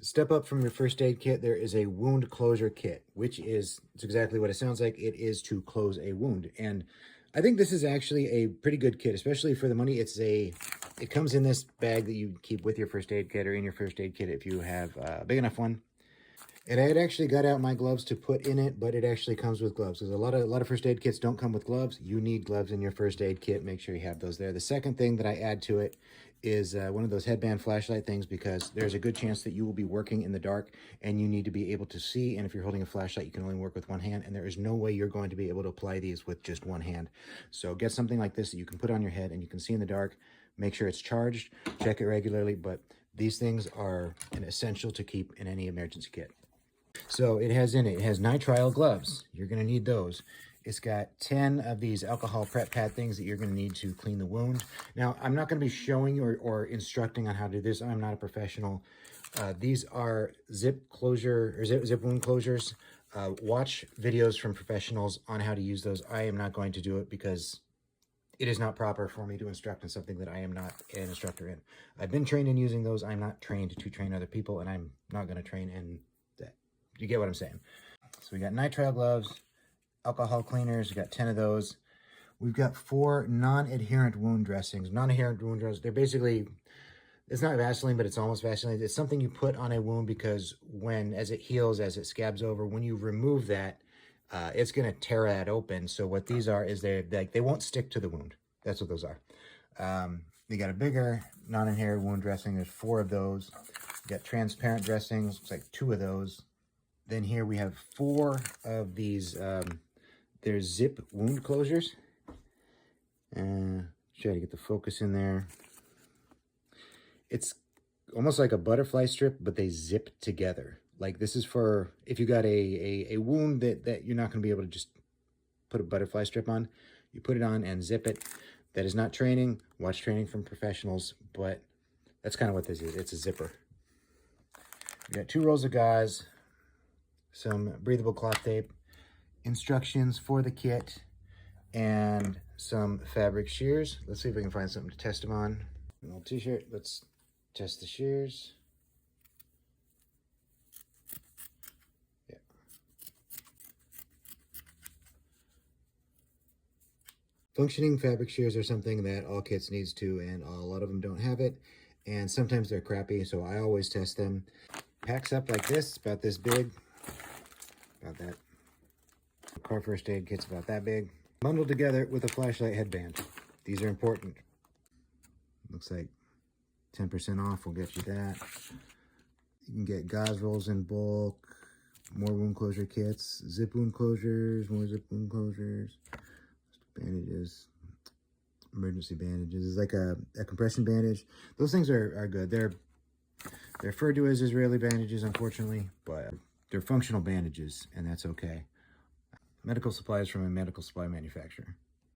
Step up from your first aid kit, there is a wound closure kit, which is, it's exactly what it sounds like. It is to close a wound. And I think this is actually a pretty good kit, especially for the money. It comes in this bag that you keep with your first aid kit or in your first aid kit if you have a big enough one. And I had actually got out my gloves to put in it, but it actually comes with gloves. Because a lot of first aid kits don't come with gloves. You need gloves in your first aid kit. Make sure you have those there. The second thing that I add to it is one of those headband flashlight things, because there's a good chance that you will be working in the dark and you need to be able to see. And if you're holding a flashlight, you can only work with one hand, and there is no way you're going to be able to apply these with just one hand. So get something like this that you can put on your head and you can see in the dark. Make sure it's charged. Check it regularly. But these things are an essential to keep in any emergency kit. So it has nitrile gloves. You're going to need those. It's got 10 of these alcohol prep pad things that you're going to need to clean the wound. Now, I'm not going to be showing you or instructing on how to do this. I'm not a professional. These are zip closure or zip wound closures. Watch videos from professionals on how to use those. I am not going to do it because it is not proper for me to instruct in something that I am not an instructor in. I've been trained in using those. I'm not trained to train other people, and I'm not going to train in that. You get what I'm saying? So we got nitrile gloves, alcohol cleaners. We got 10 of those. We've got 4 non-adherent wound dressings. Non-adherent wound dressings, they're basically, it's not Vaseline, but it's almost Vaseline. It's something you put on a wound because as it heals, as it scabs over, when you remove that, it's going to tear that open. So what these are is they won't stick to the wound. That's what those are. They got a bigger non-adherent wound dressing. There's 4 of those. We got transparent dressings. It's like 2 of those. Then here we have 4 of these, they're zip wound closures. Try to get the focus in there. It's almost like a butterfly strip, but they zip together. Like this is for if you got a wound that you're not going to be able to just put a butterfly strip on. You put it on and zip it. That is not training. Watch training from professionals, but that's kind of what this is. It's a zipper. We got 2 rolls of gauze, some breathable cloth tape, instructions for the kit, and some fabric shears. Let's see if we can find something to test them on. An old t-shirt. Let's test the shears. Yeah. Functioning fabric shears are something that all kits needs to, and a lot of them don't have it. And sometimes they're crappy, so I always test them. Packs up like this, about this big. About that. Car first aid kit's about that big. Bundled together with a flashlight headband. These are important. Looks like 10% off will get you that. You can get gauze rolls in bulk, more wound closure kits, zip wound closures, more zip wound closures, bandages, emergency bandages. It's like a compression bandage. Those things are good. They're referred to as Israeli bandages, unfortunately, but they're functional bandages, and that's okay. Medical supplies from a medical supply manufacturer.